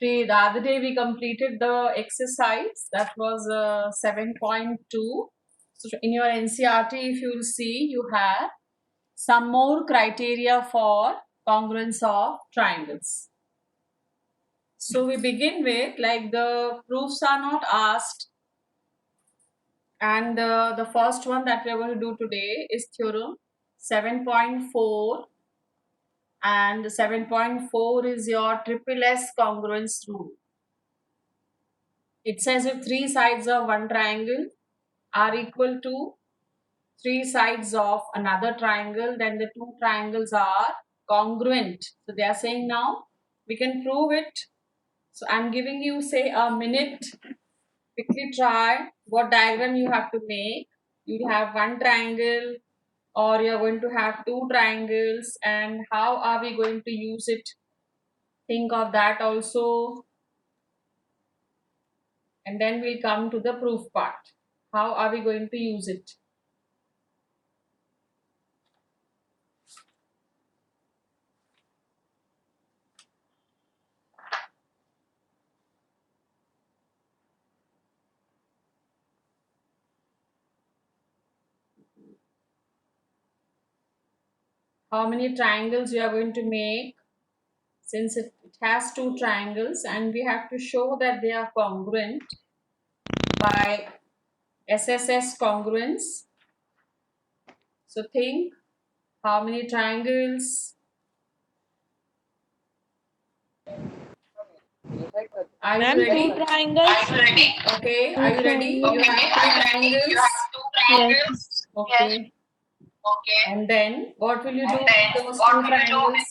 The other day we completed the exercise that was 7.2. So in your NCRT, if you will see, you have some more criteria for congruence of triangles. So we begin with, like, the proofs are not asked, and the first one that we are going to do today is theorem 7.4, and 7.4 is your triple S congruence rule. It says if three sides of one triangle are equal to three sides of another triangle, then the two triangles are congruent. So they are saying now we can prove it. So I'm giving you, say, a minute. Quickly try what diagram you have to make. You have one triangle, or you're going to have two triangles, and how are we going to use it? Think of that also. And then we'll come to the proof part. How are we going to use it? How many triangles we are going to make? Since it has two triangles, and we have to show that they are congruent by SSS congruence. So think, how many triangles? Are you ready? Two triangles. Are you ready? Okay. Are you ready? You have two triangles. Yes. Okay. Okay. And then what will you do with those two triangles?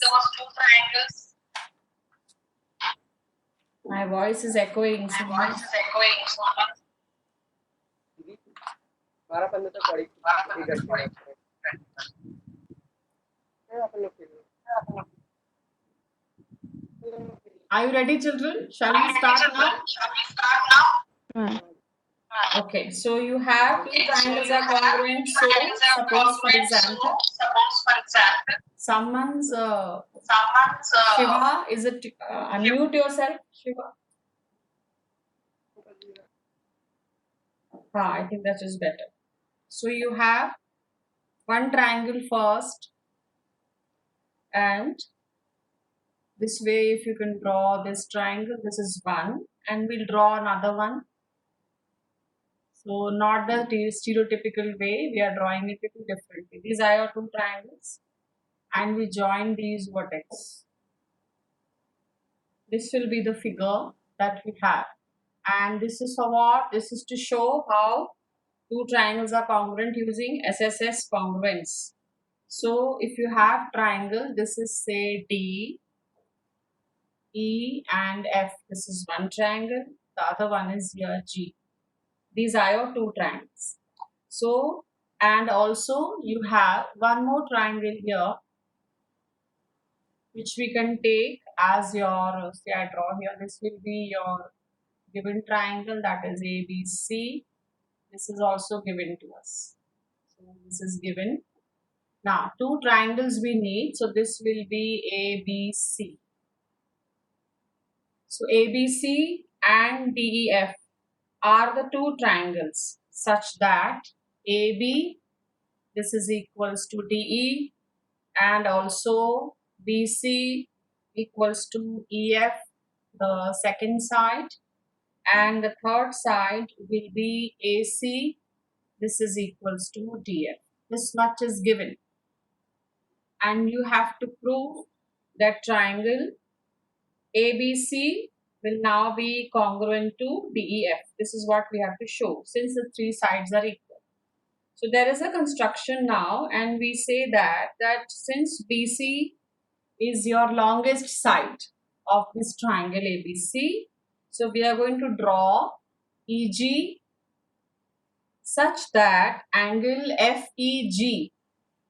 My voice is echoing. Are you ready, children? Shall we start now? Okay, so you have two triangles are congruent. So suppose, for example, someone's Shiva, is it unmute yourself, Shiva? I think that is better. So you have one triangle first, and this way, if you can draw this triangle, this is one, and we'll draw another one. So not the stereotypical way, we are drawing it little differently. These are your two triangles, and we join these vertex. This will be the figure that we have, and this is for what? This is to show how two triangles are congruent using SSS congruence. So if you have triangle, this is, say, D, E and F. This is one triangle, the other one is here G. These are your two triangles. So, and also you have one more triangle here, which we can take as your, say I draw here, this will be your given triangle, that is ABC. This is also given to us. So this is given. Now two triangles we need, so this will be ABC. So ABC and DEF are the two triangles such that AB, this is equals to DE, and also BC equals to EF, the second side, and the third side will be AC, this is equals to DF. This much is given, and you have to prove that triangle ABC will now be congruent to DEF. This is what we have to show since the three sides are equal. So there is a construction now, and we say that since BC is your longest side of this triangle ABC, so we are going to draw EG such that angle FEG,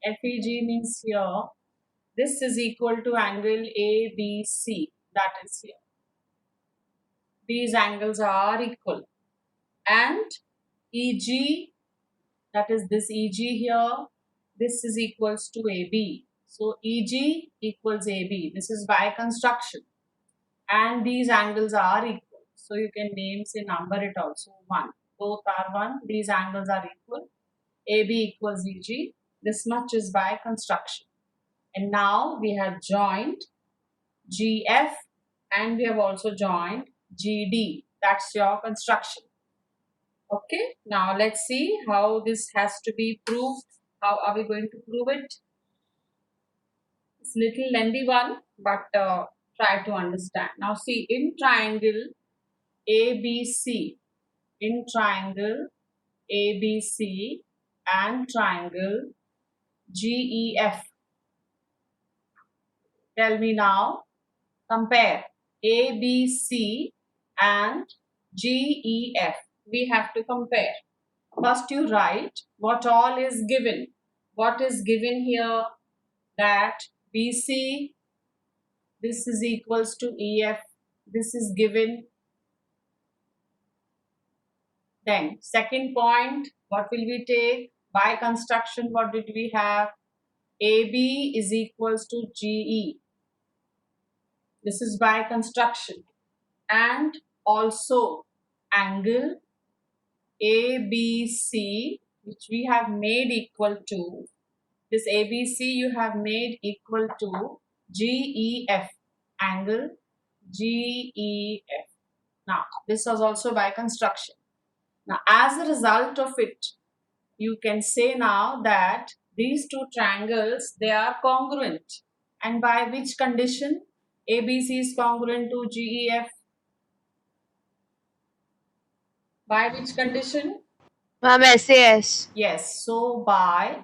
FEG means here, this is equal to angle ABC, that is here. These angles are equal, and EG, that is this EG here, this is equals to AB. So EG equals AB. This is by construction. and these angles are equal. So you can name, say, number it also 1. Both are 1. These angles are equal. AB equals EG. This much is by construction. And now we have joined GF and we have also joined GD. That's your construction. Okay, now let's see how this has to be proved. How are we going to prove it? It's a little lengthy one, but try to understand. Now see, in triangle ABC, in triangle ABC and triangle GEF. Tell me now, compare ABC and GEF. We have to compare. First you write what all is given. What is given here? That BC, this is equals to EF. This is given. Then second point, what will we take? By construction, what did we have? AB is equals to GE. This is by construction. And also angle ABC, which we have made equal to, this ABC you have made equal to GEF, angle GEF. Now, this was also by construction. Now, as a result of it, you can say now that these two triangles, they are congruent. And by which condition? ABC is congruent to GEF. By which condition? Ma'am, SAS. Yes, so by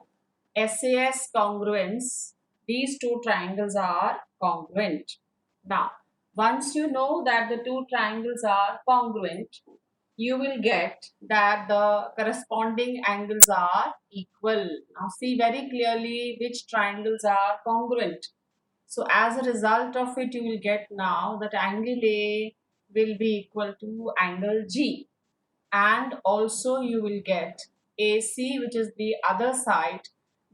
SAS congruence, these two triangles are congruent. Now, once you know that the two triangles are congruent, you will get that the corresponding angles are equal. Now, see very clearly which triangles are congruent. So, as a result of it, you will get now that angle A will be equal to angle G, and also you will get AC, which is the other side.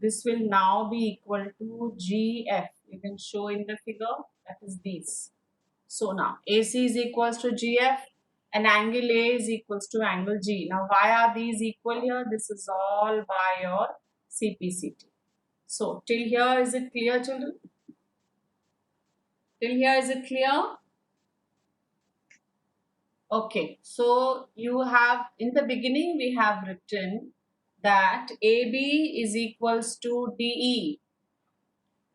This will now be equal to GF. You can show in the figure, that is these. So now AC is equals to GF and angle A is equals to angle G. Now why are these equal here? This is all by your CPCT. So till here is it clear, children? Till here is it clear? Okay, so you have, in the beginning we have written that AB is equals to DE,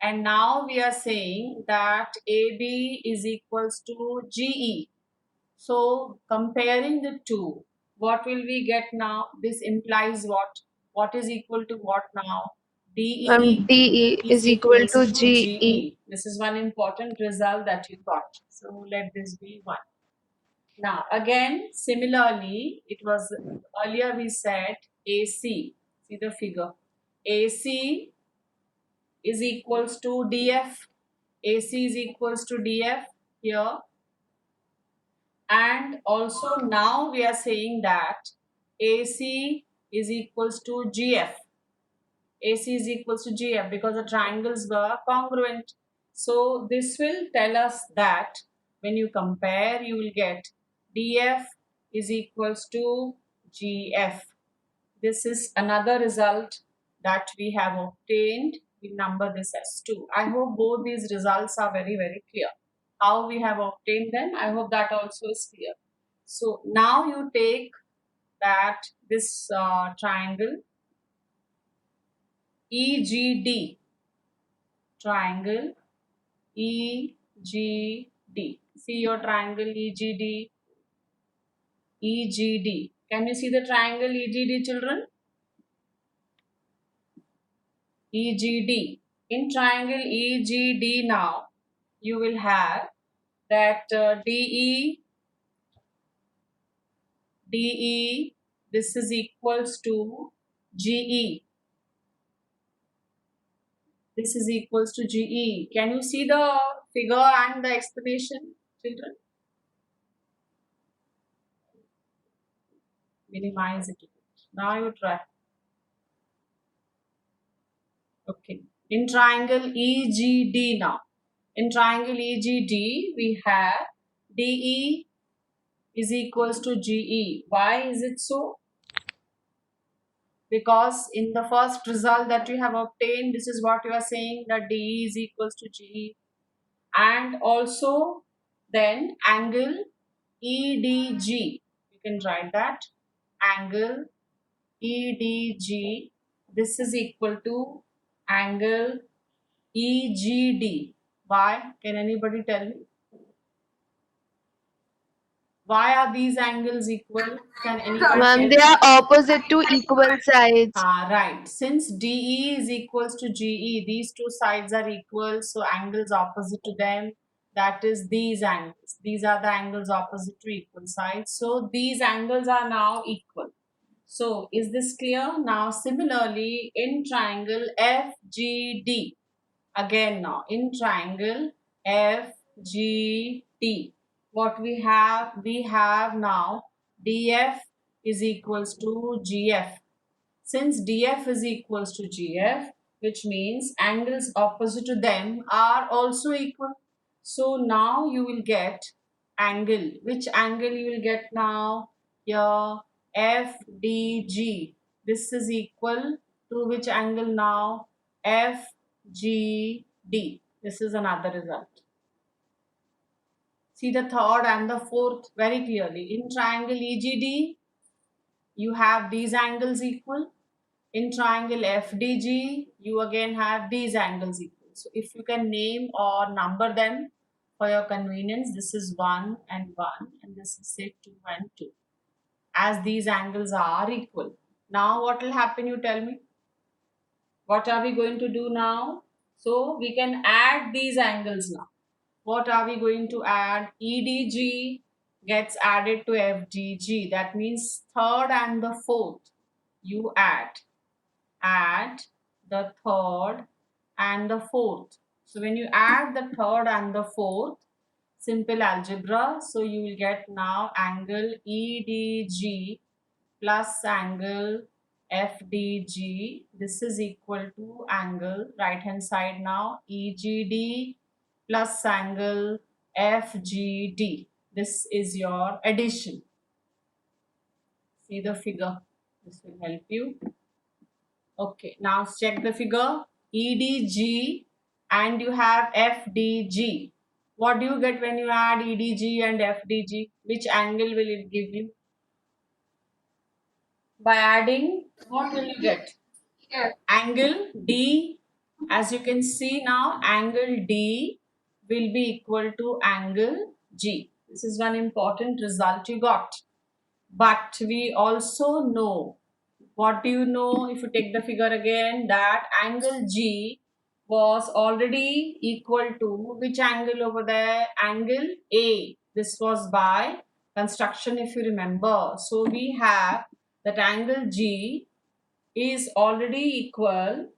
and now we are saying that AB is equals to GE. So comparing the two, what will we get now? This implies what? What is equal to what now? DE DE is is equal equals to to GE. GE. This is one important result that you got. So let this be one. Now, again, similarly, it was earlier we said AC. See the figure. AC is equals to DF. AC is equals to DF here. And also now we are saying that AC is equals to GF. AC is equals to GF because the triangles were congruent. So this will tell us that when you compare, you will get DF is equals to GF. This is another result that we have obtained. We number this as 2. I hope both these results are very, very clear. How we have obtained them, I hope that also is clear. So now you take that this triangle EGD, triangle EGD. See your triangle EGD, EGD. Can you see the triangle EGD, children? EGD. In triangle EGD now, you will have that DE, this is equals to GE. This is equals to GE. Can you see the figure and the explanation, children? Minimize it. Now you try. Okay. In triangle EGD now. In triangle EGD, we have DE is equals to GE. Why is it so? Because in the first result that you have obtained, this is what you are saying, that DE is equals to GE. And also then angle EDG, you can write that angle EDG, this is equal to angle EGD. Why? Can anybody tell me? Why are these angles equal? Can anybody Ma'am, tell they me? are opposite to equal sides. Right. Since DE is equals to GE, these two sides are equal, so angles opposite to them, that is these angles. These are the angles opposite to equal sides. So these angles are now equal. So is this clear? Now similarly in triangle FGD, again now in triangle FGD, what we have now DF is equals to GF. Since DF is equals to GF, which means angles opposite to them are also equal. So now you will get angle. Which angle you will get now? Here FDG. This is equal to which angle now? FGD. This is another result. See the third and the fourth very clearly. In triangle EGD, you have these angles equal. In triangle FDG, you again have these angles equal. So if you can name or number them for your convenience, this is 1 and 1 and this is say 2 and 2. As these angles are equal. Now what will happen, you tell me? What are we going to do now? So we can add these angles now. What are we going to add? EDG gets added to FDG. That means third and the fourth you add the third and the fourth. So when you add the third and the fourth, simple algebra, so you will get now angle EDG plus angle FDG. This is equal to angle right hand side now EGD plus angle FGD. This is your addition. See the figure. This will help you. Okay, now check the figure. EDG and you have FDG. What do you get when you add EDG and FDG? Which angle will it give you? By adding, what will you get? Angle D. As you can see now, angle D will be equal to angle G. This is one important result you got. But we also know, what do you know if you take the figure again, that angle G was already equal to which angle over there? Angle A. This was by construction if you remember. So we have that angle G is already equal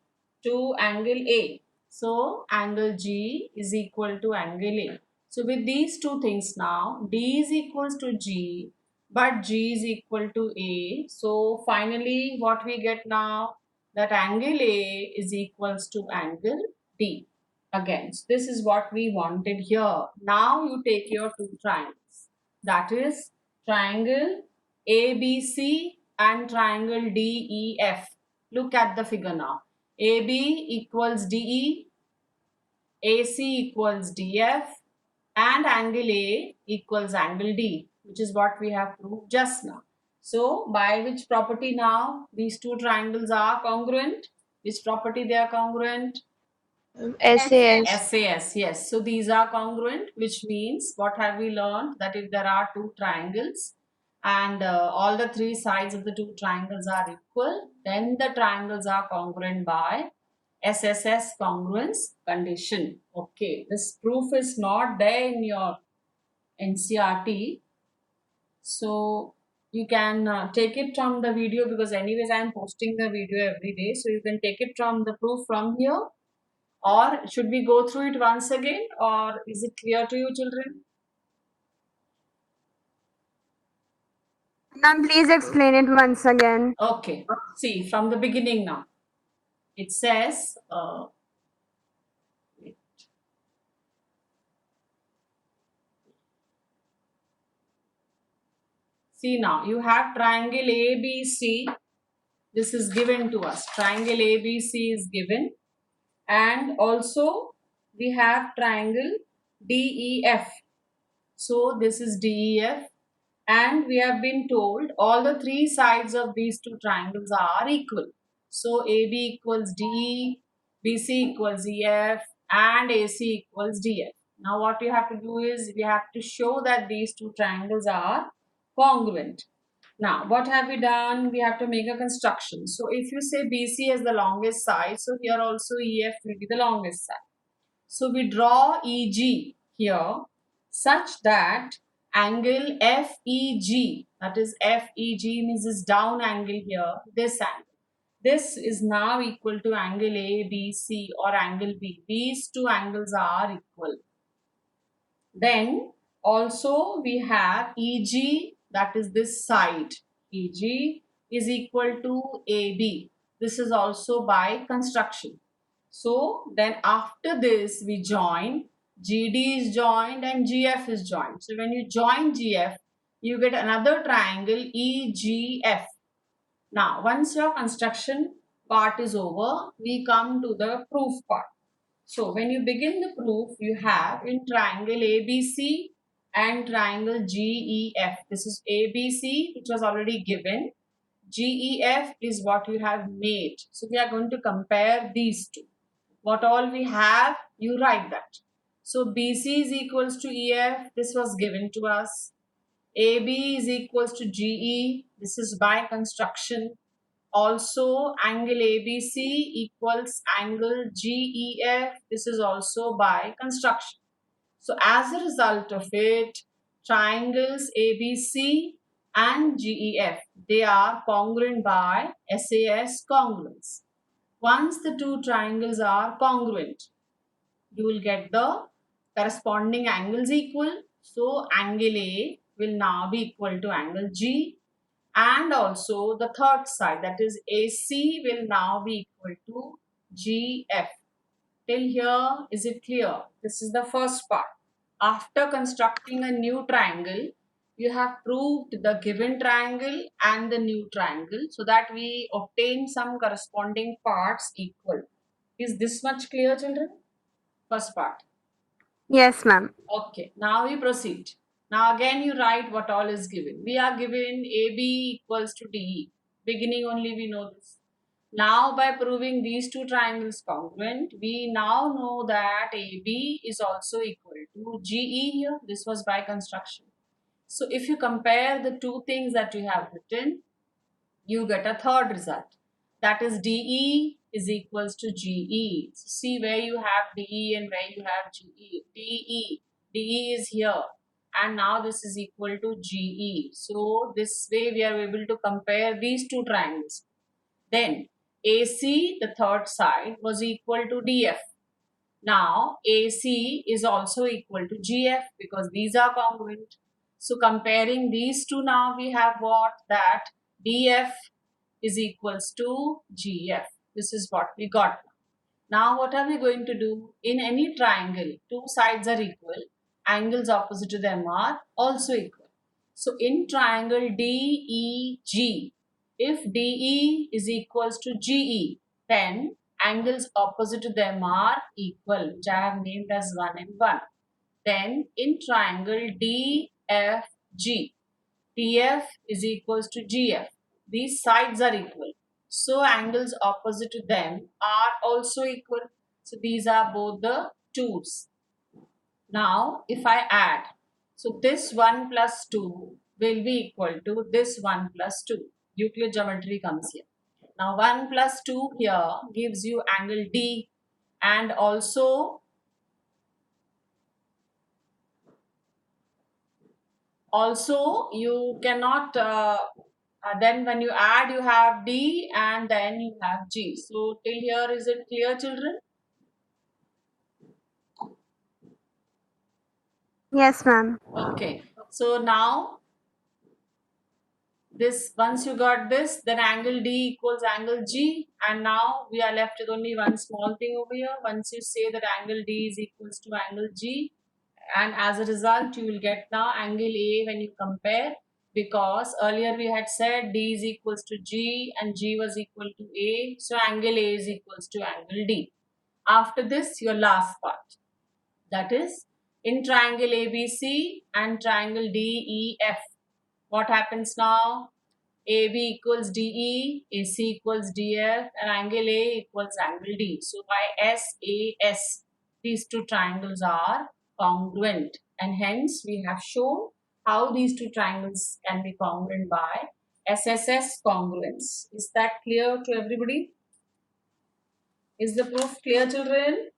to angle A. So angle G is equal to angle A. So with these two things now, D is equals to G, but G is equal to A. So finally what we get now, that angle A is equals to angle D. Again, so this is what we wanted here. Now you take your two triangles. That is triangle ABC and triangle DEF. Look at the figure now. AB equals DE, AC equals DF, and angle A equals angle D, which is what we have proved just now. So, by which property now these two triangles are congruent? Which property they are congruent? SAS. SAS, yes. So these are congruent, which means what have we learned? That if there are two triangles and all the three sides of the two triangles are equal, then the triangles are congruent by SSS congruence condition. Okay, this proof is not there in your NCRT. So you can take it from the video, because anyways I am posting the video every day. So you can take it from the proof from here. Or should we go through it once again, or is it clear to you, children? Ma'am, please explain it once again. Okay, see from the beginning now. It says, See now, you have triangle ABC. This is given to us. Triangle ABC is given. And also we have triangle DEF. So this is DEF. And we have been told all the three sides of these two triangles are equal. So AB equals DE, BC equals EF, and AC equals DF. Now what you have to do is we have to show that these two triangles are congruent. Now what have we done? We have to make a construction. So if you say BC as the longest side, so here also EF will be the longest side. So we draw EG here such that angle FEG, that is FEG means this down angle here, this angle. This is now equal to angle ABC or angle B. These two angles are equal. Then also we have EG, that is this side. EG is equal to AB. This is also by construction. So then after this we join, GD is joined and GF is joined. So when you join GF, you get another triangle EGF. Now once your construction part is over, we come to the proof part. So when you begin the proof, you have in triangle ABC and triangle GEF. This is ABC, which was already given. GEF is what you have made. So we are going to compare these two. What all we have, you write that. So BC is equals to EF. This was given to us. AB is equals to GE. This is by construction. Also, angle ABC equals angle GEF. This is also by construction. So, as a result of it, triangles ABC and GEF, they are congruent by SAS congruence. Once the two triangles are congruent, you will get the corresponding angles equal. So, angle A will now be equal to angle G, and also the third side, that is AC, will now be equal to GF. Till here, is it clear? This is the first part. After constructing a new triangle, you have proved the given triangle and the new triangle so that we obtain some corresponding parts equal. Is this much clear, children? First part. Yes, ma'am. Okay, now we proceed. Now again you write what all is given. We are given AB equals to DE. Beginning only we know this. Now by proving these two triangles congruent, we now know that AB is also equal to GE here. This was by construction. So if you compare the two things that you have written, you get a third result. That is DE is equals to GE. So see where you have DE and where you have GE. DE is here, and now this is equal to GE. So this way we are able to compare these two triangles. Then AC, the third side, was equal to DF. Now AC is also equal to GF because these are congruent. So comparing these two, now we have what? That DF is equals to GF. This is what we got. Now what are we going to do? In any triangle, two sides are equal. Angles opposite to them are also equal. So in triangle DEG, if DE is equals to GE, then angles opposite to them are equal, which I have named as 1 and 1. Then in triangle DFG, TF is equals to GF. These sides are equal. So angles opposite to them are also equal. So these are both the 2's. Now if I add, so this 1 plus 2 will be equal to this 1 plus 2. Euclid geometry comes here. Now 1 plus 2 here gives you angle D, and also you cannot then when you add you have D and then you have G. So till here is it clear, children? Yes, ma'am. Okay, so now this, once you got this, then angle D equals angle G, and now we are left with only one small thing over here. Once you say that angle D is equals to angle G, and as a result you will get now angle A when you compare. because earlier we had said D is equals to G and G was equal to A. So angle A is equals to angle D. After this, your last part. That is, in triangle ABC and triangle DEF, what happens now? AB equals DE, AC equals DF, and angle A equals angle D. So by SAS, these two triangles are congruent, and hence we have shown how these two triangles can be congruent by SSS congruence. Is that clear to everybody? Is the proof clear, children?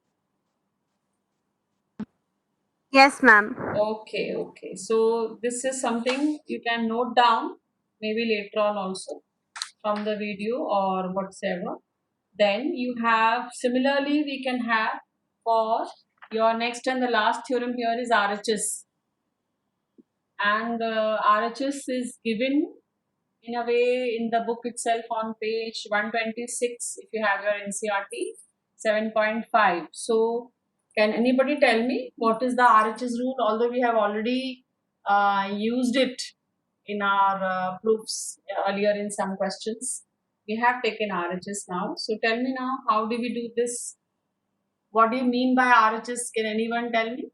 Yes, ma'am. Okay, okay. So this is something you can note down maybe later on also from the video or whatsoever. Then you have, similarly we can have for your next and the last theorem here is RHS, and RHS is given in a way in the book itself on page 126 if you have your NCRT 7.5. So can anybody tell me what is the RHS rule, although we have already used it in our proofs earlier in some questions. We have taken RHS now. So tell me now, how do we do this? What do you mean by RHS? Can anyone tell me?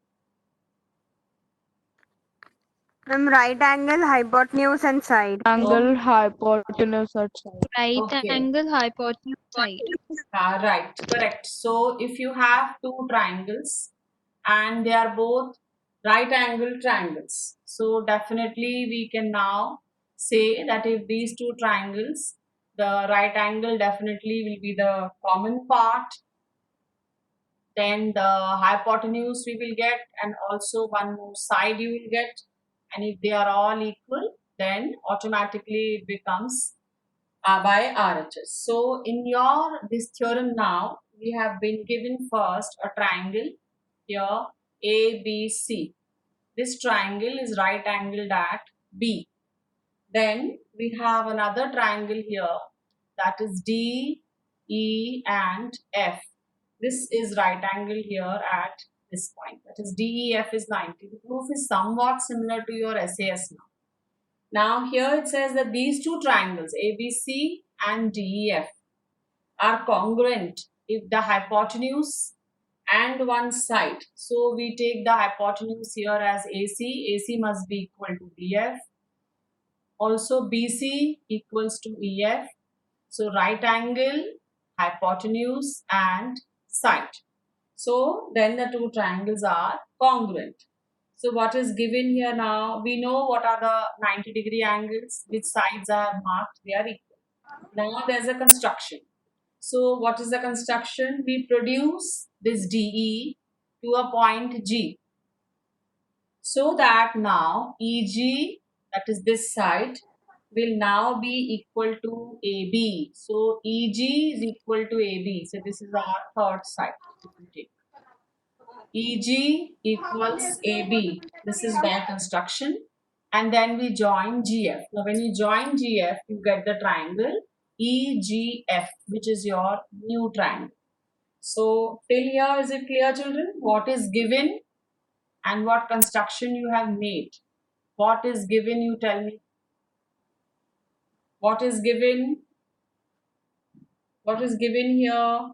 Ma'am, right angle, hypotenuse, and side. Oh, Angle, hypotenuse, at side. Right okay. angle, hypotenuse, side. Right, correct. So if you have two triangles and they are both right angle triangles, so definitely we can now say that if these two triangles, the right angle definitely will be the common part, then the hypotenuse we will get, and also one more side you will get, and if they are all equal, then automatically it becomes by RHS. So in your this theorem now, we have been given first a triangle here ABC. This triangle is right angled at B. Then we have another triangle here, that is D, E and F. This is right angle here at this point, that is DEF is 90. The proof is somewhat similar to your SAS now. Now here it says that these two triangles ABC and DEF are congruent if the hypotenuse and one side. So we take the hypotenuse here as AC. AC must be equal to DF. Also BC equals to EF. So right angle, hypotenuse and side. So then the two triangles are congruent. So what is given here now? We know what are the 90-degree angles, which sides I have marked, they are equal. Now there's a construction. So what is the construction? We produce this DE to a point G, so that now EG, that is this side, will now be equal to AB. So EG is equal to AB. So this is our third side. EG equals AB. This is by construction. And then we join GF. Now when you join GF, you get the triangle EGF, which is your new triangle. So till here, is it clear, children? What is given and what construction you have made? What is given, you tell me. What is given? What is given here?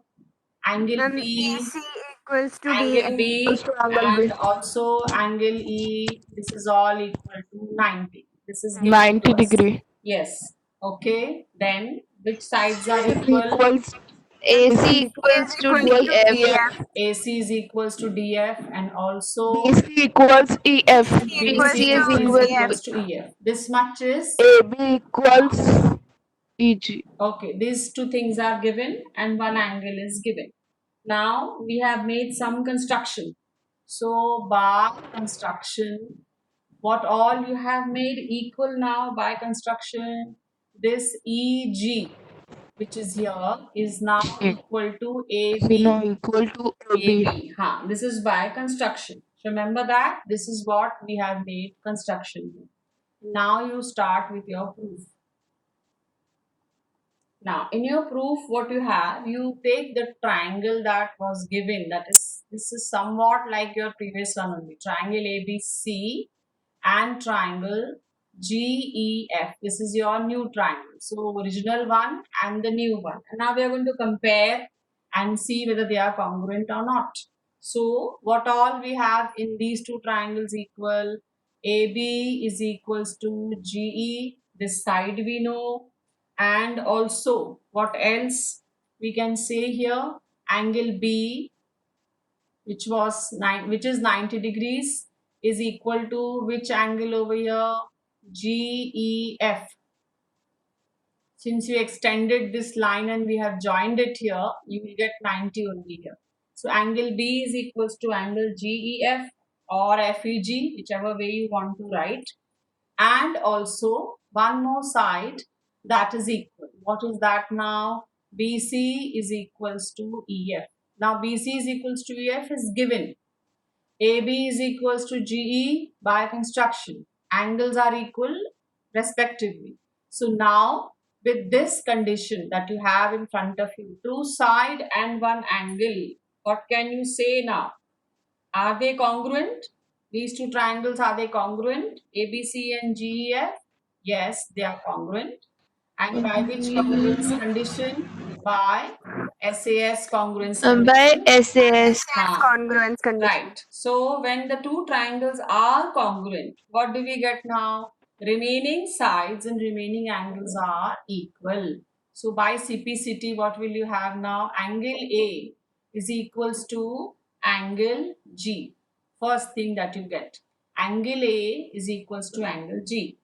Angle Ma'am, B, AC equals to angle DF. Equals B, to angle B. and also angle E. This is all equal to 90. This is given to 90 us. degree. Yes. Okay. Then which sides are AC equal? equals AC AC equals to Equals to DF. DF. DF. AC is equals to DF, and also BC equals EF. Equals BC BC is to is equal EF. equals to EF. This much is AB equals EG. okay. These two things are given and one angle is given. Now we have made some construction. So by construction, what all you have made equal now by construction, this EG, which is here, is now equal to We AB. know equal to AB. AB. Huh. This is by construction. Remember that this is what we have made construction. Now you start with your proof. Now, in your proof, what you have, you take the triangle that was given. That is, this is somewhat like your previous one only. Triangle ABC and triangle GEF. This is your new triangle. So original one and the new one. And now we are going to compare and see whether they are congruent or not. So what all we have in these two triangles equal? AB is equals to GE. This side we know. And also what else we can say here? Angle B, which is 90 degrees, is equal to which angle over here? GEF. Since you extended this line and we have joined it here, you will get 90 only here. So angle B is equals to angle GEF or FEG, whichever way you want to write. And also one more side that is equal. What is that now? BC is equals to EF. Now BC is equals to EF is given. AB is equals to GE by construction. Angles are equal respectively. So now with this condition that you have in front of you, two side and one angle, what can you say now? Are they congruent? These two triangles, are they congruent? ABC and GEF? Yes, they are congruent. And by which congruence condition? By SAS congruence By condition. SAS. SAS congruence condition. Right. So when the two triangles are congruent, what do we get now? Remaining sides and remaining angles are equal. So by CPCT, what will you have now? Angle A is equals to angle G. First thing that you get. Angle A is equals to angle G.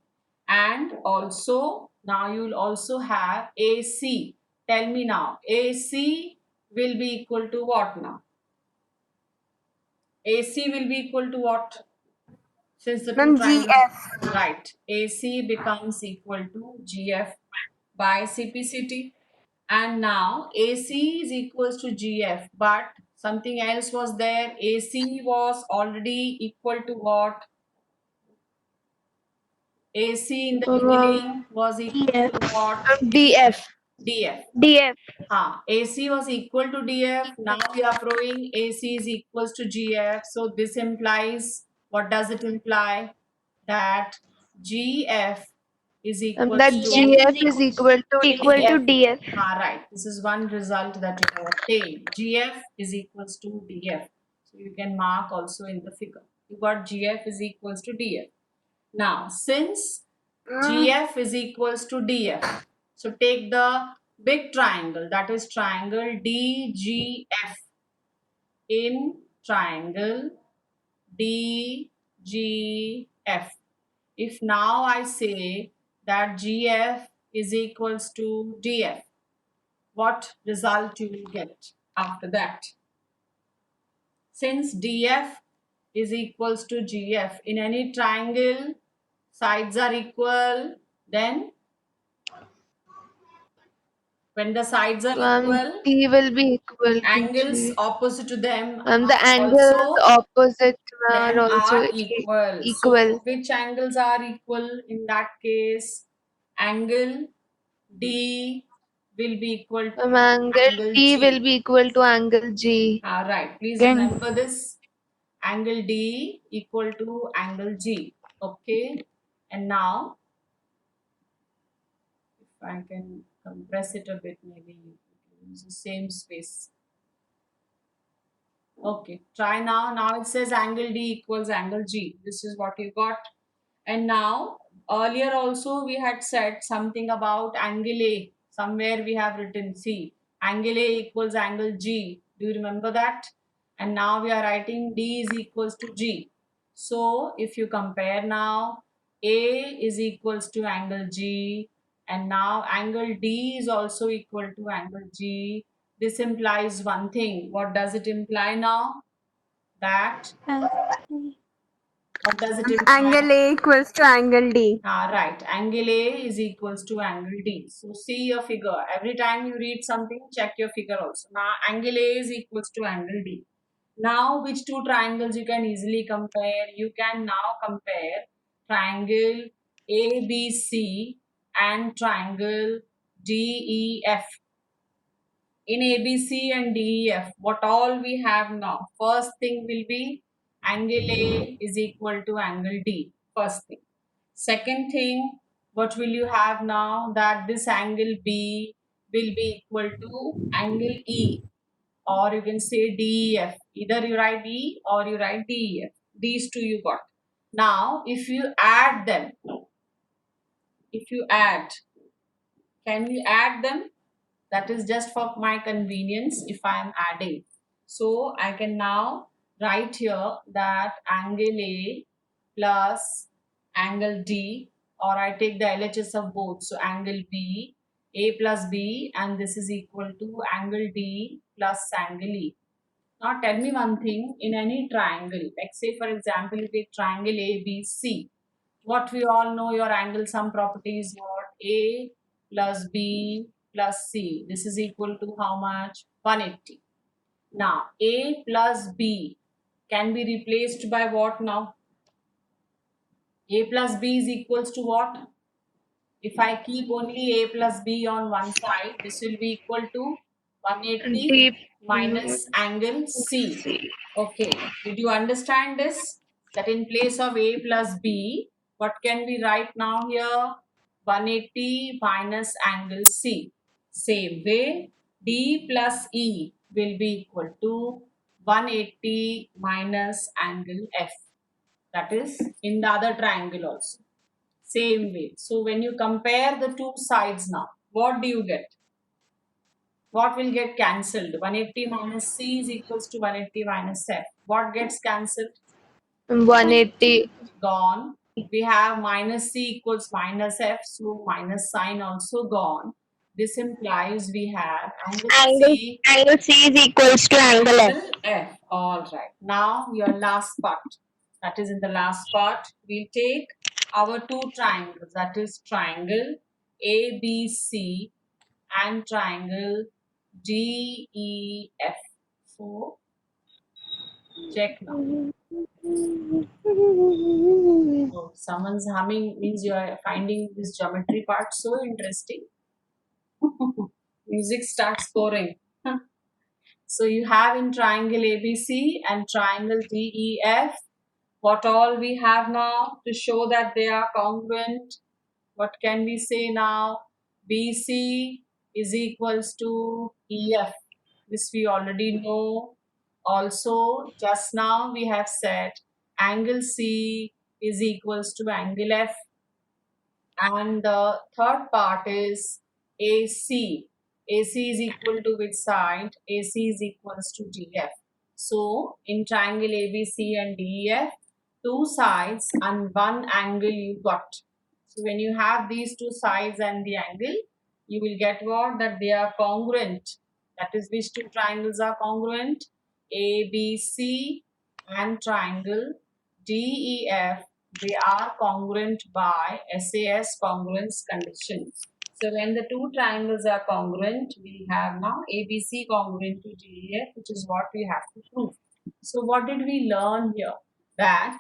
And also, now you will also have AC. Tell me now, AC will be equal to what now? AC will be equal to what? Since the two Ma'am, triangles, GF. right, AC becomes equal to GF by CPCT. And now AC is equals to GF, but something else was there. AC was already equal to what? AC in the beginning was equal to what? DF. DF. DF. AC was equal to DF. Now we are proving AC is equals to GF. So this implies, what does it imply? That GF is equals That to GF is equal to DF. DF. Right. This is one result that you have obtained. GF is equals to DF. So you can mark also in the figure. You got GF is equals to DF. Now, since GF is equals to DF, so take the big triangle, that is triangle DGF. In triangle DGF, if now I say that GF is equals to DF, what result you will get after that? Since DF is equals to GF, in any triangle sides are equal, then when the sides are equal, T will be equal to angles G. opposite to them The are angles also opposite are them also are equal. equal. So which angles are equal in that case? Angle D will be equal to Angle angle T will G. be equal to angle G. Right. Please Again, remember this. Angle D equal to angle G. Okay. And now, if I can compress it a bit, maybe you can use the same space. Okay, try now. Now it says angle D equals angle G. This is what you got. And now, earlier also we had said something about angle A. Somewhere we have written, see, angle A equals angle G. Do you remember that? And now we are writing D is equals to G. So, if you compare now, A is equals to angle G. And now angle D is also equal to angle G. This implies one thing. What does it imply now? That, what does it imply? Angle A equals to angle D. Right. Angle A is equals to angle D. So see your figure. Every time you read something, check your figure also. Now angle A is equals to angle D. Now which two triangles you can easily compare? You can now compare triangle ABC and triangle DEF. In ABC and DEF, what all we have now? First thing will be angle A is equal to angle D. First thing. Second thing, what will you have now? That this angle B will be equal to angle E, or you can say DEF. Either you write E or you write DEF. These two you got. Now, if you add them, if you add, can we add them? That is just for my convenience if I am adding. So I can now write here that angle A plus angle D, or I take the LHS of both. So angle B, A plus B, and this is equal to angle D plus angle E. Now tell me one thing, in any triangle, like say for example you take triangle ABC, what we all know your angle sum property is what? A plus B plus C. This is equal to how much? 180. Now A plus B can be replaced by what now? A plus B is equals to what? If I keep only A plus B on one side, this will be equal to 180 Deep. minus angle C. C. Okay, did you understand this? That in place of A plus B, what can we write now here? 180 minus angle C. Same way, D plus E will be equal to 180 minus angle F. That is in the other triangle also. Same way. So when you compare the two sides now, what do you get? What will get cancelled? 180 minus C is equals to 180 minus F. What gets cancelled? 180. Gone. We have minus C equals minus F, so minus sign also gone. This implies we have angle Angle C, angle C is equals to angle F. angle F. All right. Now your last part. That is in the last part. We'll take our two triangles. That is triangle ABC and triangle DEF. So check now. Oh, someone's humming means you are finding this geometry part so interesting. Music starts scoring. So you have in triangle ABC and triangle DEF, what all we have now to show that they are congruent. What can we say now? BC is equals to EF. This we already know. Also, just now we have said angle C is equals to angle F, and the third part is AC. AC is equal to which side? AC is equals to DF. So in triangle ABC and DEF, two sides and one angle you got. So when you have these two sides and the angle, you will get what? That they are congruent. That is, which two triangles are congruent? ABC and triangle DEF, they are congruent by SAS congruence condition. So when the two triangles are congruent, we have now ABC congruent to DEF, which is what we have to prove. So what did we learn here? That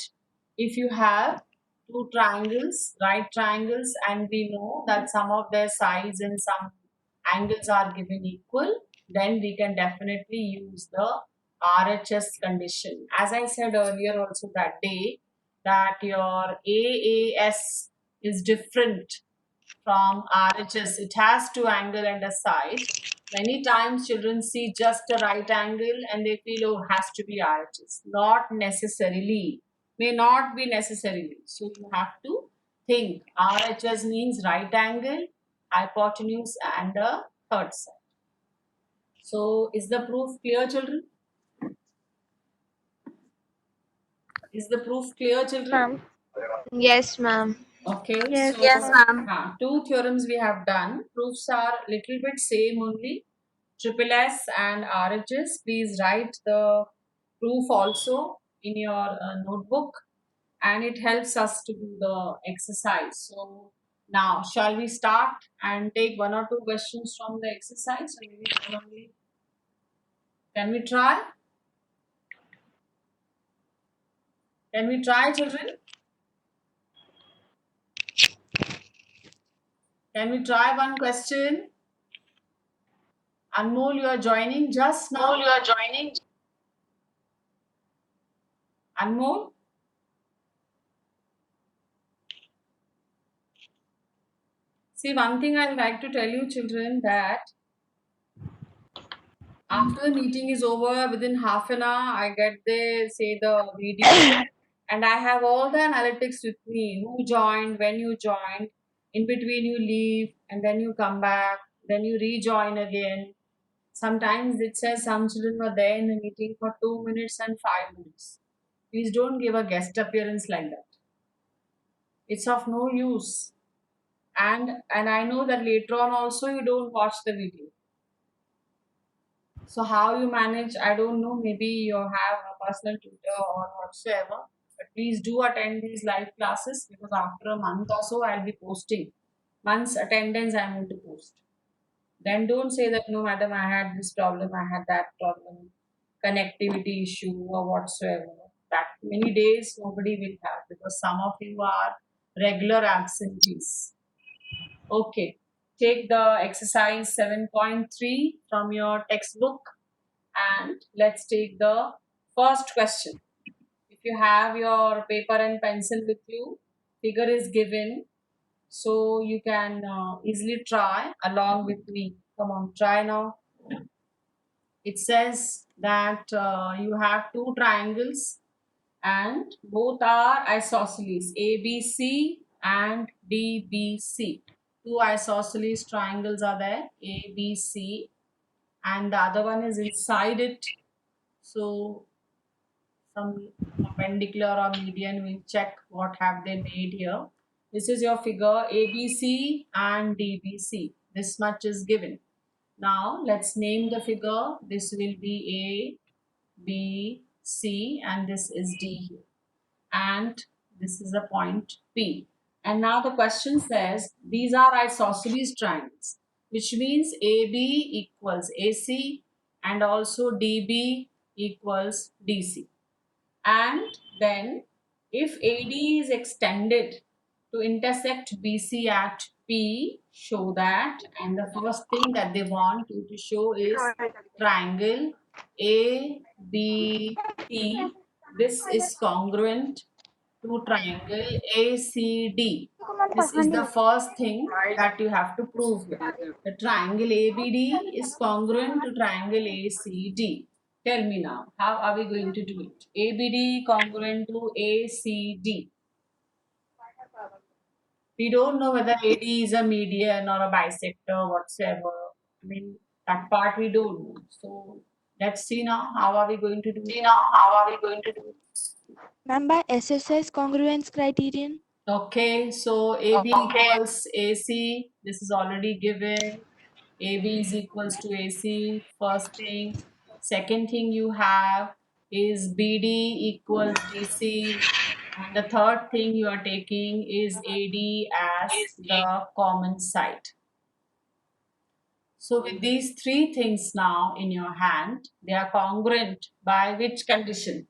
if you have two triangles, right triangles, and we know that some of their sides and some angles are given equal, then we can definitely use the RHS condition. As I said earlier also that day, that your AAS is different from RHS. It has two angle and a side. Many times children see just a right angle and they feel, oh, has to be RHS. Not necessarily. May not be necessarily. So you have to think RHS means right angle, hypotenuse, and a third side. So is the proof clear, children? Is the proof clear, children? Ma'am. Yes, ma'am. Okay, Yes. so Yes, ma'am. two theorems we have done. Proofs are little bit same only. Triple S and RHS. Please write the proof also in your notebook, and it helps us to do the exercise. So now, shall we start and take one or two questions from the exercise? Or maybe one only? Can we try? Can we try, children? Can we try one question? Anmol, you are joining just now. You are joining. Anmol? See, one thing I'd like to tell you, children, that after the meeting is over, within half an hour, I get the say the video, and I have all the analytics with me. Who joined, when you joined, in between you leave, and then you come back, then you rejoin again. Sometimes it says some children were there in the meeting for 2 minutes and 5 minutes. Please don't give a guest appearance like that. It's of no use. And I know that later on also you don't watch the video. So how you manage, I don't know. Maybe you have a personal tutor or whatsoever. But please do attend these live classes, because after a month or so I'll be posting. Month's attendance I'm going to post. Then don't say that no, madam, I had this problem, I had that problem, connectivity issue or whatsoever. That many days nobody will have, because some of you are regular absentees. Okay, take the exercise 7.3 from your textbook, and let's take the first question. If you have your paper and pencil with you, figure is given, so you can easily try along with me. Come on, try now. It says that you have two triangles and both are isosceles, ABC and DBC. Two isosceles triangles are there, ABC, and the other one is inside it. So some perpendicular or median, we'll check what have they made here. This is your figure ABC and DBC. This much is given. Now let's name the figure. This will be A, B, C, and this is D here. And this is the point P. And now the question says these are isosceles triangles, which means AB equals AC and also DB equals DC. And then if AD is extended to intersect BC at P, show that. And the first thing that they want you to show is triangle ABT. This is congruent to triangle ACD. This is the first thing that you have to prove here. The triangle ABD is congruent to triangle ACD. Tell me now, how are we going to do it? ABD congruent to ACD. We don't know whether AD is a median or a bisector, whatsoever. I mean, that part we don't know. So let's see now, how are we going to do it? Ma'am, by SSS congruence criterion? Okay, so AB equals AC. This is already given. AB is equals to AC, first thing. Second thing you have is BD equals DC. And the third thing you are taking is AD as the common side. So with these three things now in your hand, they are congruent by which condition?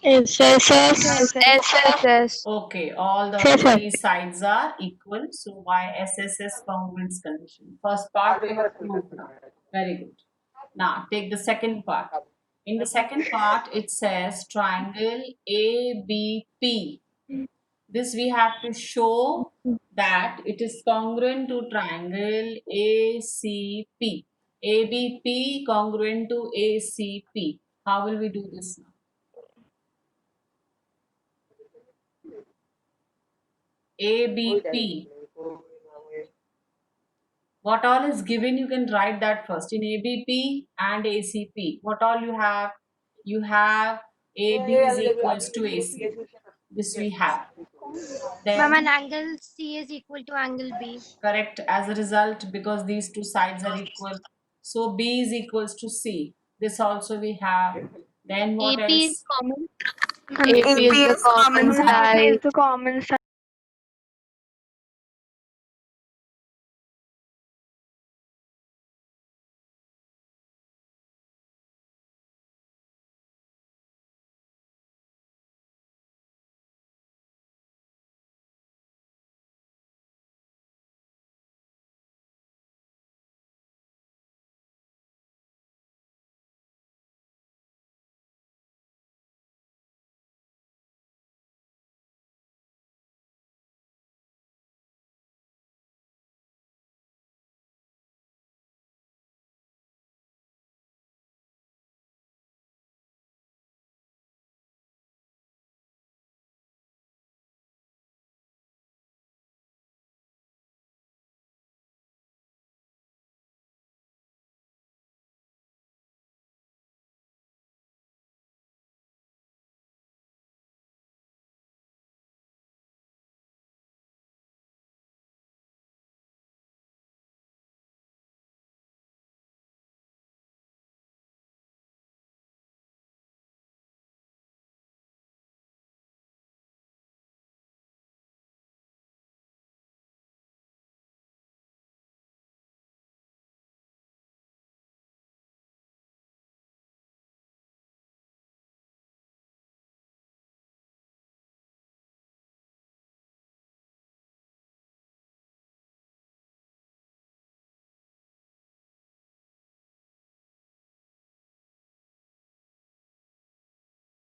SSS. Okay, all the three sides are equal. So by SSS congruence condition. First part we have proved now. Very good. Now take the second part. In the second part, it says triangle ABP. This we have to show that it is congruent to triangle ACP. ABP congruent to ACP. How will we do this now? ABP. What all is given, you can write that first. In ABP and ACP, what all you have? You have AB is equals to AC. This we have. Ma'am, Then an angle C is equal to angle B. correct, as a result, because these two sides are equal. So B is equals to C. This also we have. Then what AP is else? common. AP is the common side.